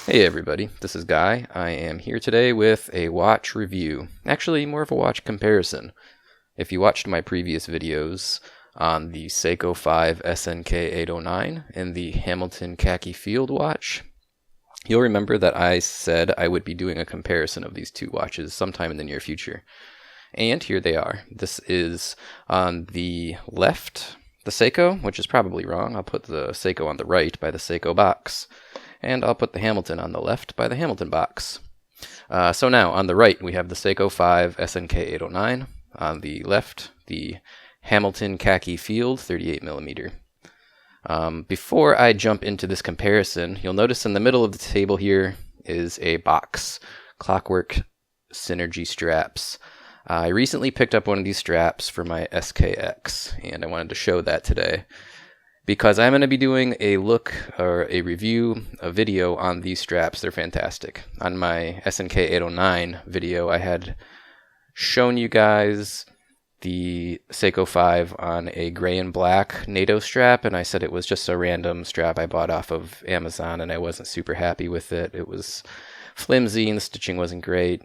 Hey everybody, this is Guy. I am here today with a watch review. Actually, more of a watch comparison. If you watched my previous videos on the Seiko 5 SNK809 and the Hamilton Khaki Field watch, you'll remember that I said I would be doing a comparison of these two watches sometime in the near future. And here they are. This is on the left, the Seiko, which is probably wrong. I'll put the Seiko on the right by the Seiko box. And I'll put the Hamilton on the left by the Hamilton box. So now, on the right, we have the Seiko 5 SNK809. On the left, the Hamilton Khaki Field 38mm. Before I jump into this comparison, you'll notice in the middle of the table here is a box. Clockwork Synergy straps. I recently picked up one of these straps for my SKX, and I wanted to show that today, because I'm going to be doing a video on these straps. They're fantastic. On my SNK809 video, I had shown you guys the Seiko 5 on a gray and black NATO strap, and I said it was just a random strap I bought off of Amazon, and I wasn't super happy with it. It was flimsy, and the stitching wasn't great.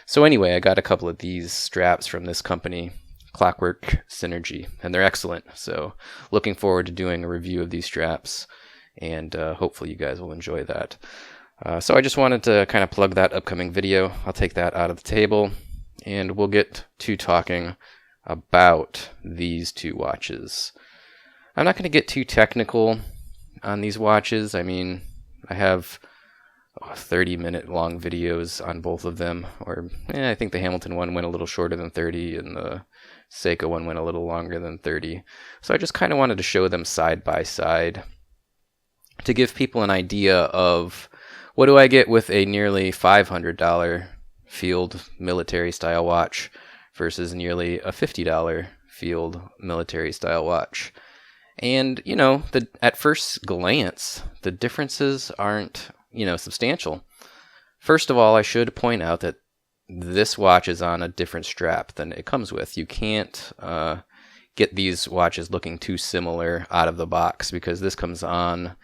So anyway, I got a couple of these straps from this company, Clockwork Synergy, and they're excellent. So looking forward to doing a review of these straps, and hopefully you guys will enjoy that. So I just wanted to kind of plug that upcoming video. I'll take that out of the table, and we'll get to talking about these two watches. I'm not going to get too technical on these watches. I mean, I have 30-minute long videos on both of them, or I think the Hamilton one went a little shorter than 30, and the Seiko one went a little longer than 30. So I just kind of wanted to show them side by side to give people an idea of what do I get with a nearly $500 field military style watch versus nearly a $50 field military style watch. And, you know, at first glance, the differences aren't, substantial. First of all, I should point out that this watch is on a different strap than it comes with. You can't get these watches looking too similar out of the box, because this comes on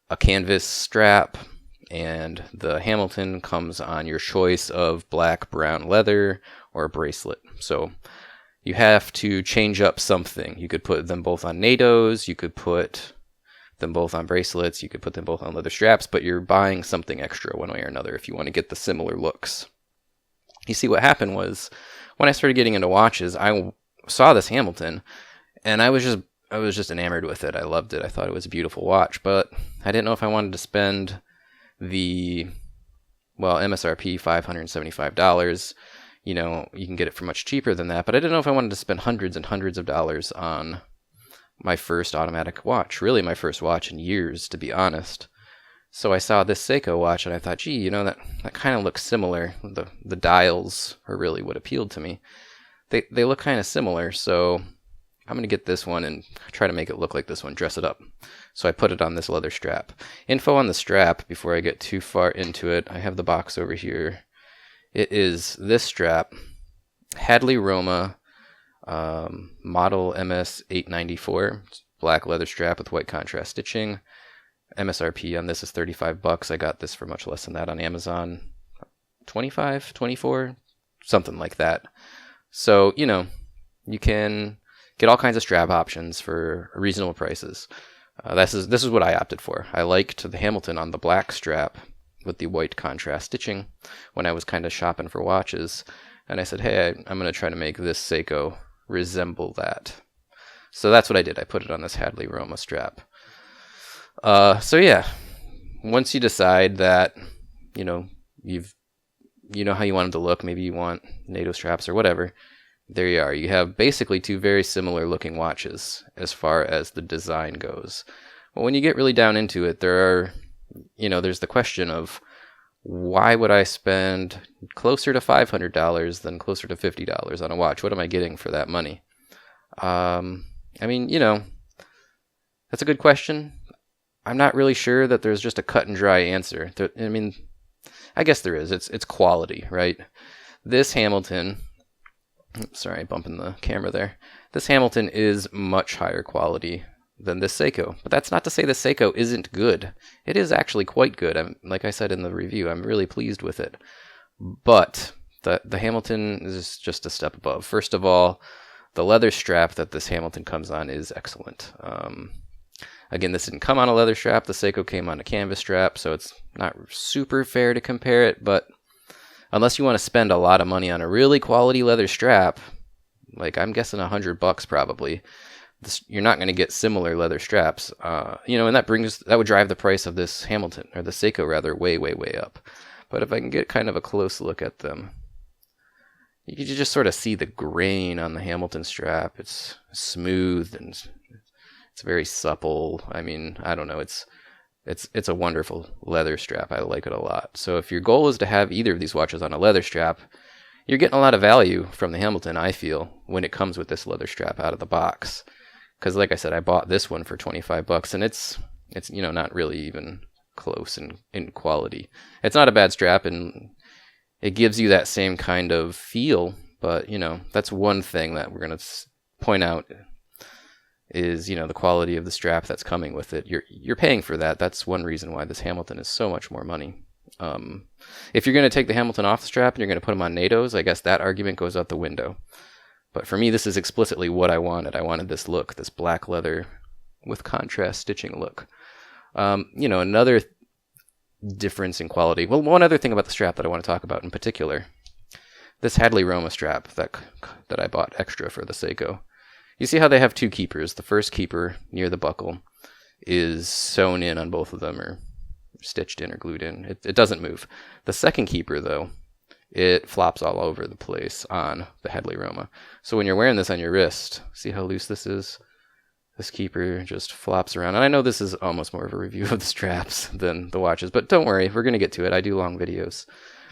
a canvas strap, and the Hamilton comes on your choice of black, brown leather, or a bracelet. So you have to change up something. You could put them both on NATOs, you could put them both on bracelets, you could put them both on leather straps, but you're buying something extra one way or another if you want to get the similar looks. You see, what happened was, when I started getting into watches, I saw this Hamilton, and I was just enamored with it. I loved it. I thought it was a beautiful watch, but I didn't know if I wanted to spend the, MSRP $575. You can get it for much cheaper than that, but I didn't know if I wanted to spend hundreds and hundreds of dollars on my first automatic watch. Really my first watch in years, to be honest. So I saw this Seiko watch, and I thought, gee, that kind of looks similar. The dials are really what appealed to me. They look kind of similar, so I'm going to get this one and try to make it look like this one, dress it up. So I put it on this leather strap. Info on the strap, before I get too far into it, I have the box over here. It is this strap, Hadley Roma, model MS894, black leather strap with white contrast stitching. MSRP on this is $35. I got this for much less than that on Amazon. 25, 24, something like that. So, you can get all kinds of strap options for reasonable prices. This is what I opted for. I liked the Hamilton on the black strap with the white contrast stitching when I was kind of shopping for watches. And I said, hey, I'm going to try to make this Seiko resemble that. So that's what I did. I put it on this Hadley Roma strap. So yeah, once you decide that, you know how you want them to look, maybe you want NATO straps or whatever, there you are. You have basically two very similar looking watches as far as the design goes. But when you get really down into it, there's the question of, why would I spend closer to $500 than closer to $50 on a watch? What am I getting for that money? That's a good question. I'm not really sure that there's just a cut and dry answer. I guess there is. It's quality, right? This Hamilton, sorry, bumping the camera there. This Hamilton is much higher quality than this Seiko. But that's not to say the Seiko isn't good. It is actually quite good. Like I said in the review, I'm really pleased with it. But the Hamilton is just a step above. First of all, the leather strap that this Hamilton comes on is excellent. Again, this didn't come on a leather strap. The Seiko came on a canvas strap, so it's not super fair to compare it. But unless you want to spend a lot of money on a really quality leather strap, like I'm guessing $100 probably, you're not going to get similar leather straps. And that would drive the price of this Hamilton, or the Seiko rather, way, way, way up. But if I can get kind of a close look at them, you can just sort of see the grain on the Hamilton strap. It's smooth and it's very supple. I mean, I don't know. It's a wonderful leather strap. I like it a lot. So if your goal is to have either of these watches on a leather strap, you're getting a lot of value from the Hamilton, I feel, when it comes with this leather strap out of the box. Because like I said, I bought this one for $25, and it's not really even close in quality. It's not a bad strap, and it gives you that same kind of feel. But that's one thing that we're gonna point out is the quality of the strap that's coming with it. You're paying for that. That's one reason why this Hamilton is so much more money. If you're going to take the Hamilton off the strap and you're going to put them on NATOs, I guess that argument goes out the window. But for me, this is explicitly what I wanted. I wanted this look, this black leather with contrast stitching look. Another difference in quality. Well, one other thing about the strap that I want to talk about in particular, this Hadley Roma strap that I bought extra for the Seiko. You see how they have two keepers. The first keeper near the buckle is sewn in on both of them, or stitched in or glued in. It doesn't move. The second keeper, though, it flops all over the place on the Hadley Roma. So when you're wearing this on your wrist, see how loose this is? This keeper just flops around. And I know this is almost more of a review of the straps than the watches, but don't worry, we're going to get to it. I do long videos.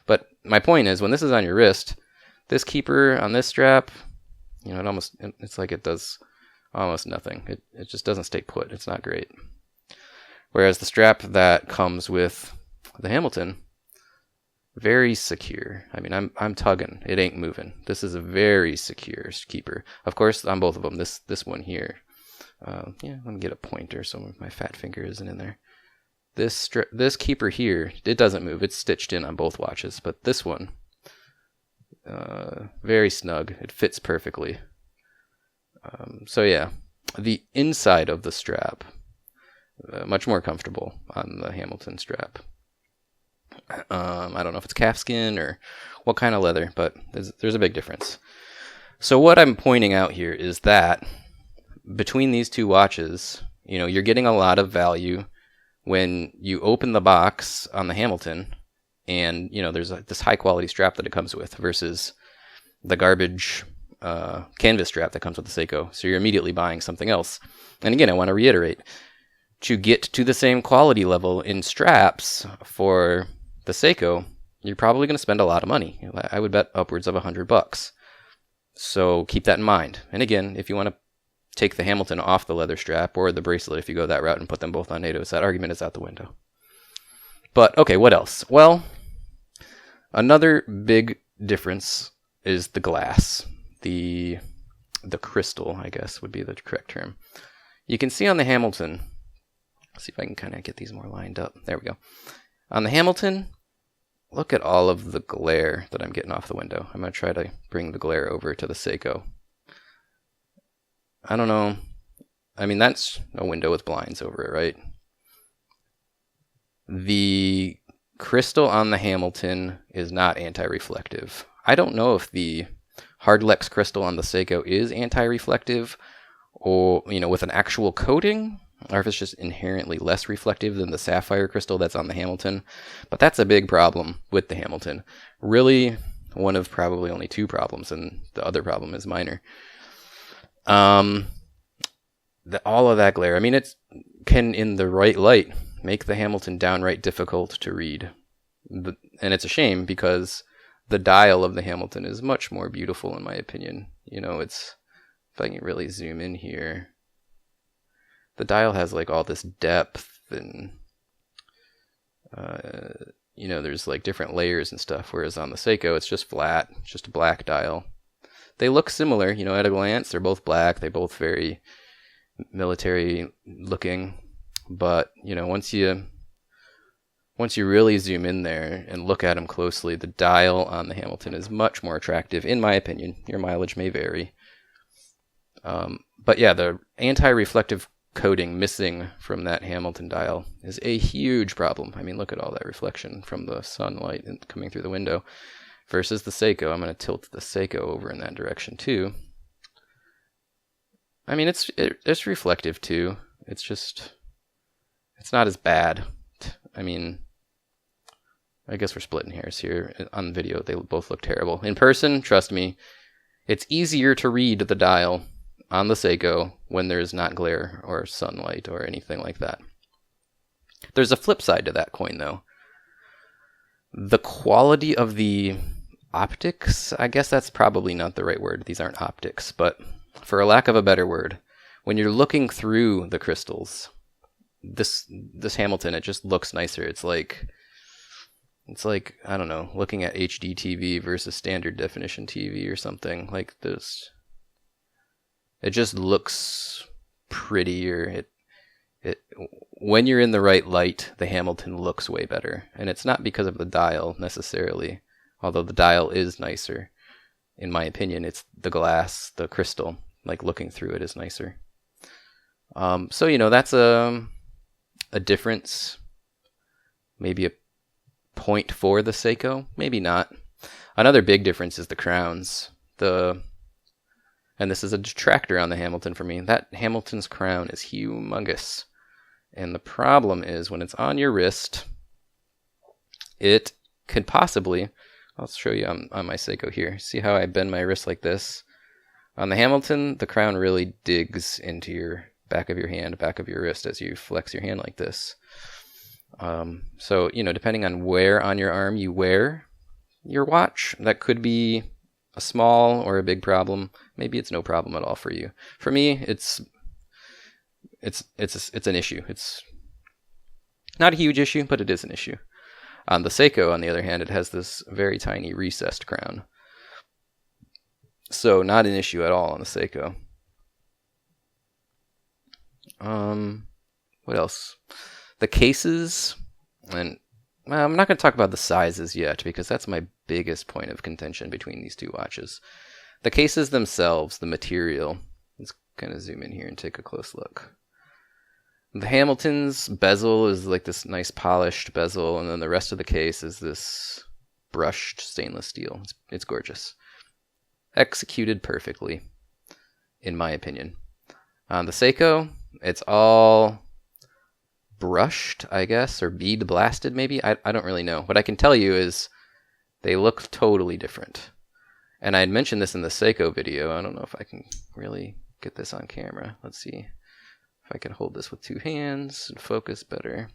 But my point is, when this is on your wrist, this keeper on this strap, it's like it does almost nothing. It just doesn't stay put. It's not great. Whereas the strap that comes with the Hamilton, very secure. I mean, I'm tugging. It ain't moving. This is a very secure keeper. Of course, on both of them. This one here. Let me get a pointer so my fat finger isn't in there. This keeper here, it doesn't move. It's stitched in on both watches. But this one, very snug. It fits perfectly. The inside of the strap, much more comfortable on the Hamilton strap. I don't know if it's calfskin or what kind of leather, but there's a big difference. So what I'm pointing out here is that between these two watches, you're getting a lot of value when you open the box on the Hamilton, and there's this high quality strap that it comes with versus the garbage canvas strap that comes with the Seiko. So you're immediately buying something else. And again, I want to reiterate, to get to the same quality level in straps for the Seiko, you're probably going to spend a lot of money. I would bet upwards of $100. So keep that in mind. And again, if you want to take the Hamilton off the leather strap or the bracelet, if you go that route and put them both on NATOs, that argument is out the window. But okay, what else? Well, another big difference is the glass. The crystal, I guess, would be the correct term. You can see on the Hamilton, let's see if I can kind of get these more lined up. There we go. On the Hamilton, look at all of the glare that I'm getting off the window. I'm going to try to bring the glare over to the Seiko. I don't know. I mean, that's a window with blinds over it, right? The crystal on the Hamilton is not anti-reflective. I don't know if the Hardlex crystal on the Seiko is anti-reflective or, with an actual coating, or if it's just inherently less reflective than the sapphire crystal that's on the Hamilton. But that's a big problem with the Hamilton. Really, one of probably only two problems, and the other problem is minor. All of that glare, I mean, it can, in the right light, make the Hamilton downright difficult to read. And it's a shame because the dial of the Hamilton is much more beautiful in my opinion. If I can really zoom in here, the dial has like all this depth and, there's like different layers and stuff. Whereas on the Seiko, it's just flat, it's just a black dial. They look similar, at a glance. They're both black. They both very, military looking, but you know, once you really zoom in there and look at them closely, the dial on the Hamilton is much more attractive, in my opinion. Your mileage may vary. But yeah, the anti-reflective coating missing from that Hamilton dial is a huge problem. I mean, look at all that reflection from the sunlight coming through the window versus the Seiko. I'm going to tilt the Seiko over in that direction too. I mean, it's reflective too. It's not as bad. I mean, I guess we're splitting hairs here. On the video, they both look terrible. In person, trust me, it's easier to read the dial on the Seiko when there's not glare or sunlight or anything like that. There's a flip side to that coin, though. The quality of the optics, I guess that's probably not the right word. These aren't optics, but for a lack of a better word, when you're looking through the crystals, this Hamilton, it just looks nicer. It's like, I don't know, looking at HD TV versus standard definition TV or something like this. It just looks prettier. When you're in the right light, the Hamilton looks way better. And it's not because of the dial necessarily, although the dial is nicer. In my opinion, it's the glass, the crystal, like looking through it is nicer. So, you know, that's a difference. Maybe a point for the Seiko, maybe not. Another big difference is the crowns. And this is a detractor on the Hamilton for me. That Hamilton's crown is humongous. And the problem is when it's on your wrist, it could possibly, I'll show you on my Seiko here. See how I bend my wrist like this? On the Hamilton, the crown really digs into your back of your hand, back of your wrist as you flex your hand like this. So, you know, depending on where on your arm you wear your watch, that could be a small or a big problem. Maybe it's no problem at all for you. For me, it's an issue. It's not a huge issue, but it is an issue. On the Seiko, on the other hand, it has this very tiny recessed crown. So not an issue at all on the Seiko. What else? The cases, and well, I'm not going to talk about the sizes yet because that's my biggest point of contention between these two watches. The cases themselves, the material, let's kind of zoom in here and take a close look. The Hamilton's bezel is like this nice polished bezel, and then the rest of the case is this brushed stainless steel. It's gorgeous. Executed perfectly, in my opinion. On the Seiko, it's all brushed, I guess, or bead blasted maybe. I don't really know. What I can tell you is they look totally different. And I had mentioned this in the Seiko video. I don't know if I can really get this on camera. Let's see if I can hold this with two hands and focus better.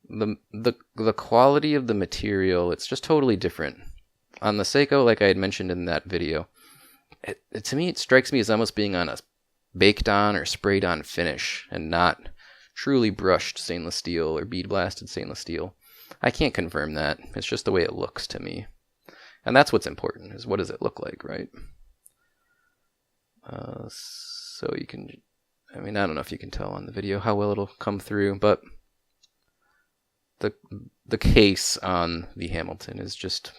The quality of the material, it's just totally different. On the Seiko, like I had mentioned in that video, to me it strikes me as almost being on a baked on or sprayed on finish and not truly brushed stainless steel or bead blasted stainless steel. I can't confirm that. It's just the way it looks to me. And that's what's important, is what does it look like, right? So you can, I mean, I don't know if you can tell on the video how well it'll come through, but the case on the Hamilton is just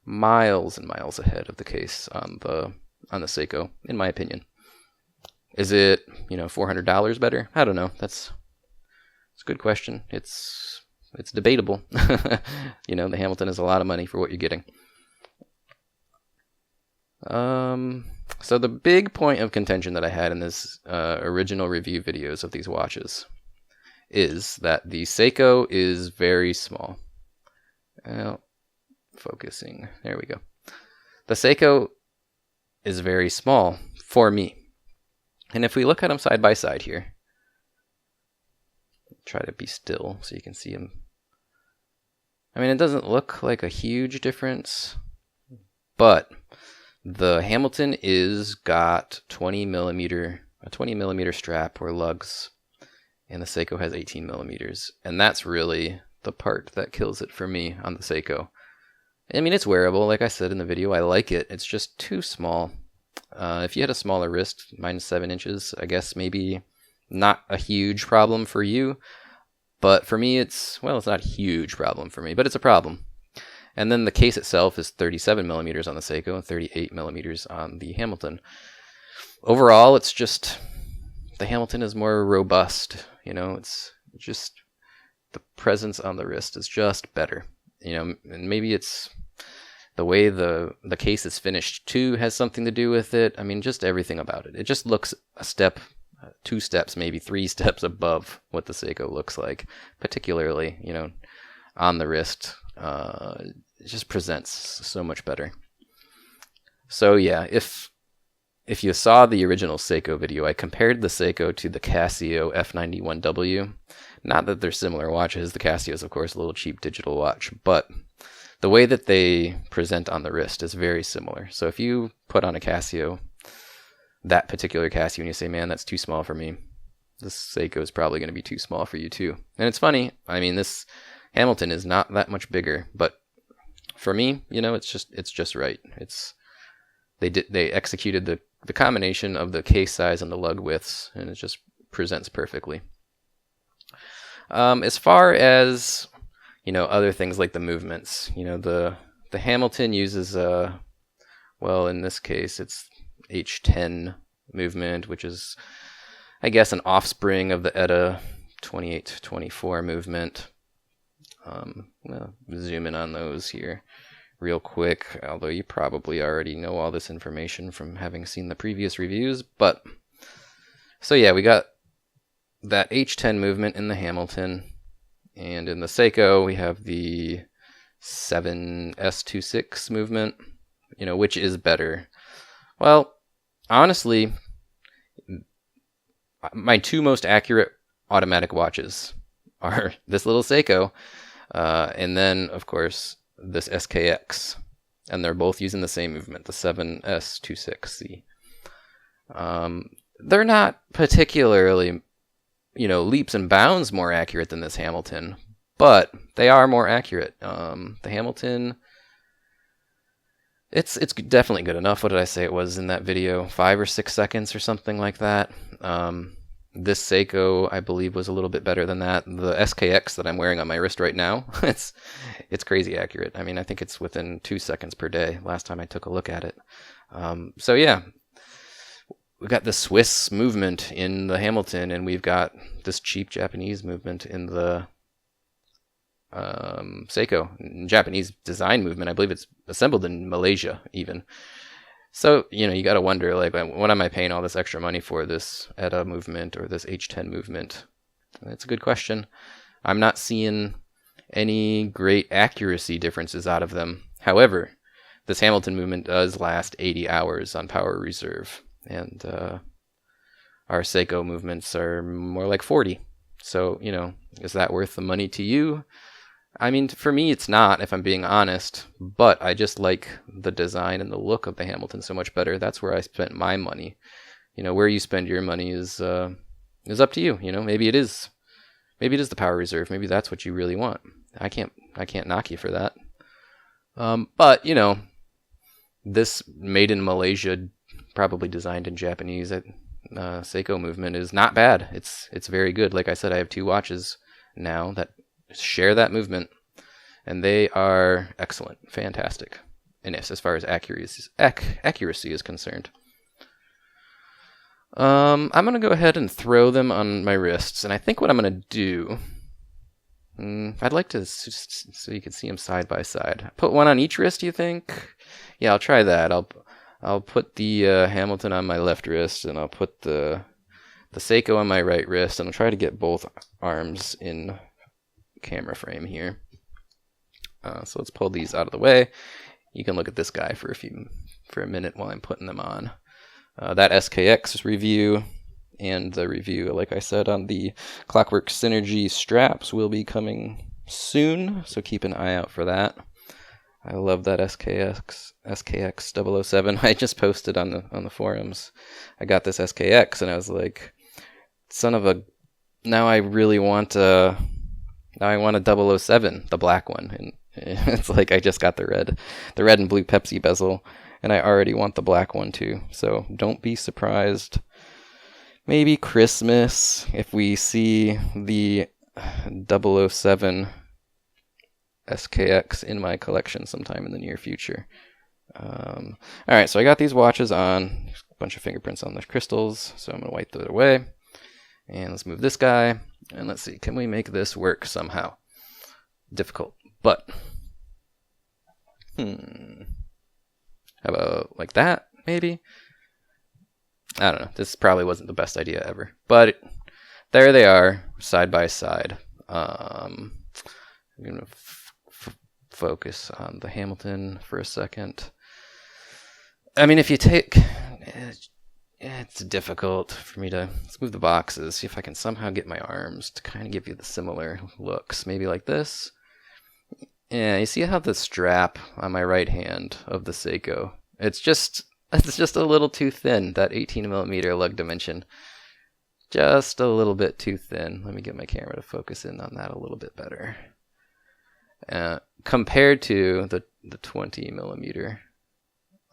miles and miles ahead of the case on the Seiko, in my opinion. Is it, you know, $400 better? I don't know. It's a good question. It's debatable. You know, the Hamilton is a lot of money for what you're getting. So the big point of contention that I had in this original review videos of these watches is that the Seiko is very small. Well, focusing. There we go. The Seiko is very small for me. And if we look at them side by side here, try to be still so you can see them. I mean, it doesn't look like a huge difference, but the Hamilton is got a 20 millimeter strap or lugs, and the Seiko has 18 millimeters, and that's really the part that kills it for me on the Seiko. I mean, it's wearable, like I said in the video. I like it. It's just too small. If you had a smaller wrist, -7 inches, I guess maybe not a huge problem for you. But for me, it's not a huge problem for me, but it's a problem. And then the case itself is 37 millimeters on the Seiko and 38 millimeters on the Hamilton. Overall, it's just the Hamilton is more robust. It's just the presence on the wrist is just better. And maybe it's the way the case is finished too has something to do with it. I mean, just everything about it. It just looks a step, 2 steps, maybe 3 steps above what the Seiko looks like, particularly, on the wrist. It just presents so much better. So yeah, if you saw the original Seiko video, I compared the Seiko to the Casio F91W. Not that they're similar watches. The Casio is, of course, a little cheap digital watch, but the way that they present on the wrist is very similar. So if you put on a Casio, that particular Casio, and you say, man, that's too small for me, this Seiko is probably going to be too small for you too. And it's funny, I mean, this Hamilton is not that much bigger, but for me, it's just right. They executed the combination of the case size and the lug widths, and it just presents perfectly. As far as other things like the movements, the Hamilton uses in this case it's H10 movement, which is, I guess, an offspring of the ETA 28-24 movement. Zoom in on those here real quick, although you probably already know all this information from having seen the previous reviews. But so yeah, we got that H10 movement in the Hamilton, and in the Seiko we have the 7S26 movement, which is better. Well, honestly, my 2 most accurate automatic watches are this little Seiko, and then, of course, this SKX. And they're both using the same movement, the 7S26C. They're not particularly, leaps and bounds more accurate than this Hamilton, but they are more accurate. The Hamilton, it's definitely good enough. What did I say it was in that video? 5 or 6 seconds or something like that. This Seiko, I believe, was a little bit better than that. The SKX that I'm wearing on my wrist right now, it's crazy accurate. I mean, I think it's within 2 seconds per day last time I took a look at it. So yeah, we've got the Swiss movement in the Hamilton, and we've got this cheap Japanese movement in the Seiko. Japanese design movement, I believe it's assembled in Malaysia even. So, you got to wonder, like, what am I paying all this extra money for, this ETA movement or this H10 movement? That's a good question. I'm not seeing any great accuracy differences out of them. However, this Hamilton movement does last 80 hours on power reserve, and our Seiko movements are more like 40. So, is that worth the money to you? I mean, for me, it's not, if I'm being honest, but I just like the design and the look of the Hamilton so much better. That's where I spent my money. Where you spend your money is up to you. Maybe it is the power reserve. Maybe that's what you really want. I can't knock you for that. But this made in Malaysia, probably designed in Japanese, Seiko movement is not bad. It's very good. Like I said, I have 2 watches now that share that movement, and they are excellent, fantastic, and as far as accuracy is concerned. I'm gonna go ahead and throw them on my wrists, and I think what I'm gonna do, I'd like to so you can see them side by side. Put one on each wrist, you think? Yeah, I'll try that. I'll put the Hamilton on my left wrist, and I'll put the Seiko on my right wrist, and I'll try to get both arms in camera frame here. So let's pull these out of the way. You can look at this guy for a minute while I'm putting them on. That SKX review and the review, like I said, on the Clockwork Synergy straps will be coming soon, so keep an eye out for that. I love that SKX 007. I just posted on the forums. I got this SKX and I was like, son of a, now I really want a 007, the black one. And it's like I just got the red and blue Pepsi bezel, And I already want the black one too, so don't be surprised. Maybe Christmas if we see the 007 SKX in my collection sometime in the near future. Alright, so I got these watches on. There's a bunch of fingerprints on the crystals, so I'm going to wipe that away. And let's move this guy. And let's see, can we make this work somehow? Difficult, but... How about like that, maybe? I don't know. This probably wasn't the best idea ever. But there they are, side by side. I'm going to focus on the Hamilton for a second. I mean, if you take... It's difficult for me to... Let's move the boxes, see if I can somehow get my arms to kind of give you the similar looks. Maybe like this. Yeah, you see how the strap on my right hand of the Seiko, it's just a little too thin, that 18mm lug dimension. Just a little bit too thin. Let me get my camera to focus in on that a little bit better. Compared to the 20mm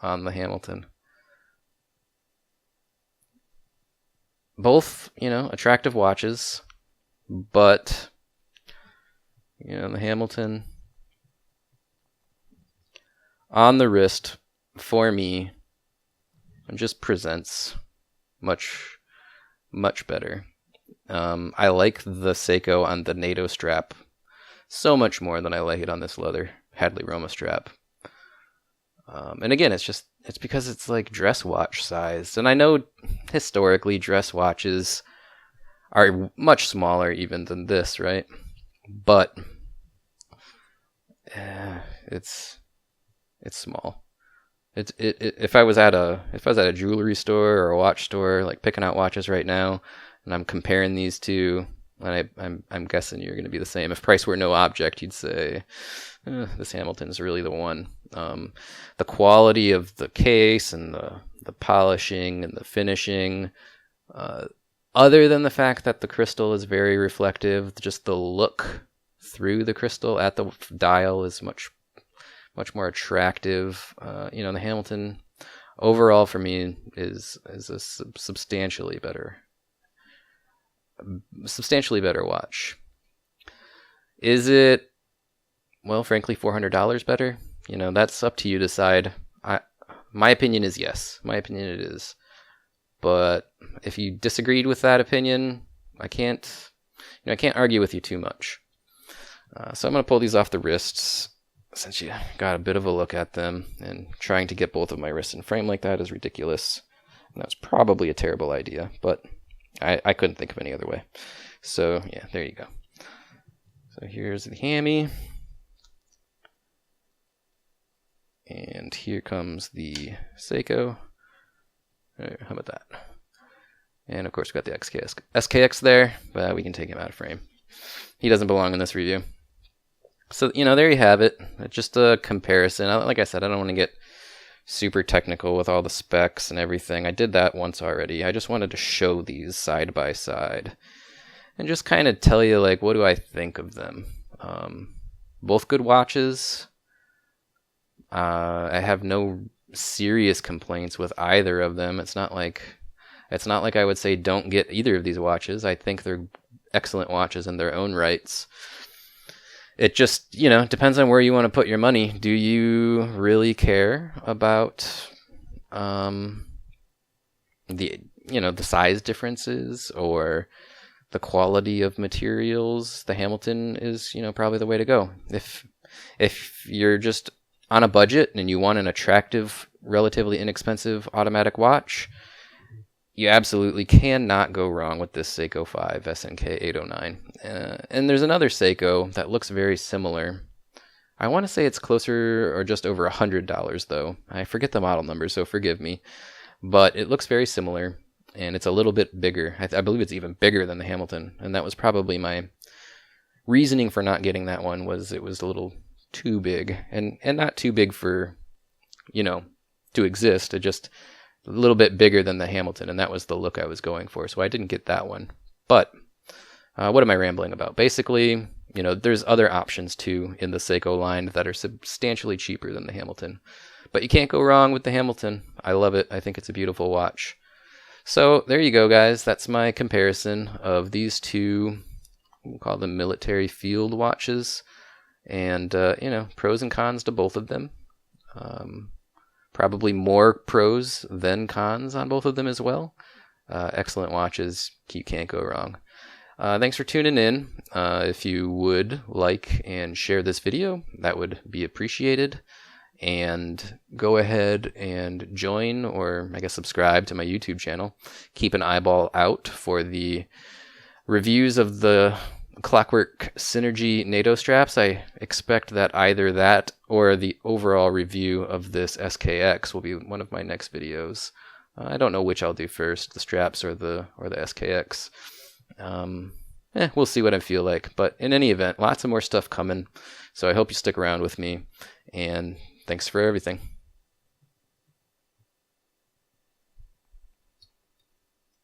on the Hamilton. Both, attractive watches, but, the Hamilton on the wrist, for me, it just presents much, much better. I like the Seiko on the NATO strap so much more than I like it on this leather Hadley Roma strap. And again, it's because it's like dress watch size. And I know historically dress watches are much smaller even than this, right? But it's small. If I was at a jewelry store or a watch store, like picking out watches right now, and I'm comparing these two, and I'm guessing you're going to be the same. If price were no object, you'd say this Hamilton's really the one. The quality of the case and the polishing and the finishing, other than the fact that the crystal is very reflective, just the look through the crystal at the dial is much more attractive. The Hamilton overall for me is a substantially better watch. Is it, well, frankly, $400 better? That's up to you to decide. My opinion is yes. My opinion it is. But if you disagreed with that opinion, I can't argue with you too much. So I'm going to pull these off the wrists, since you got a bit of a look at them, and trying to get both of my wrists in frame like that is ridiculous. And that's probably a terrible idea, but I couldn't think of any other way. So yeah, there you go. So here's the hammy. And here comes the Seiko. How about that? And of course we got the SKX there, but we can take him out of frame. He doesn't belong in this review. So, there you have it. Just a comparison. Like I said, I don't want to get super technical with all the specs and everything. I did that once already. I just wanted to show these side by side and just kind of tell you, like, what do I think of them? Both good watches. I have no serious complaints with either of them. It's not like I would say don't get either of these watches. I think they're excellent watches in their own rights. It just, depends on where you want to put your money. Do you really care about the size differences or the quality of materials? The Hamilton is, probably the way to go. If you're just on a budget and you want an attractive, relatively inexpensive automatic watch, you absolutely cannot go wrong with this Seiko 5 SNK809. And there's another Seiko that looks very similar. I want to say it's closer or just over $100 though. I forget the model number, so forgive me. But it looks very similar, and it's a little bit bigger. I believe it's even bigger than the Hamilton, and that was probably my reasoning for not getting that one. Was it was a little too big, and not too big for, to exist. It just a little bit bigger than the Hamilton, and that was the look I was going for, so I didn't get that one. But what am I rambling about? Basically, there's other options too in the Seiko line that are substantially cheaper than the Hamilton. But you can't go wrong with the Hamilton. I love it. I think it's a beautiful watch. So there you go, guys. That's my comparison of these two, we'll call them military field watches, and pros and cons to both of them. Probably more pros than cons on both of them as well. Excellent watches. You can't go wrong. Thanks for tuning in. If you would like and share this video, that would be appreciated. And go ahead and join, or I guess subscribe to my YouTube channel. Keep an eyeball out for the reviews of the Clockwork Synergy NATO straps. I expect that either that or the overall review of this SKX will be one of my next videos. I don't know which I'll do first, the straps or the SKX. We'll see what I feel like. But in any event, lots of more stuff coming. So I hope you stick around with me. And thanks for everything.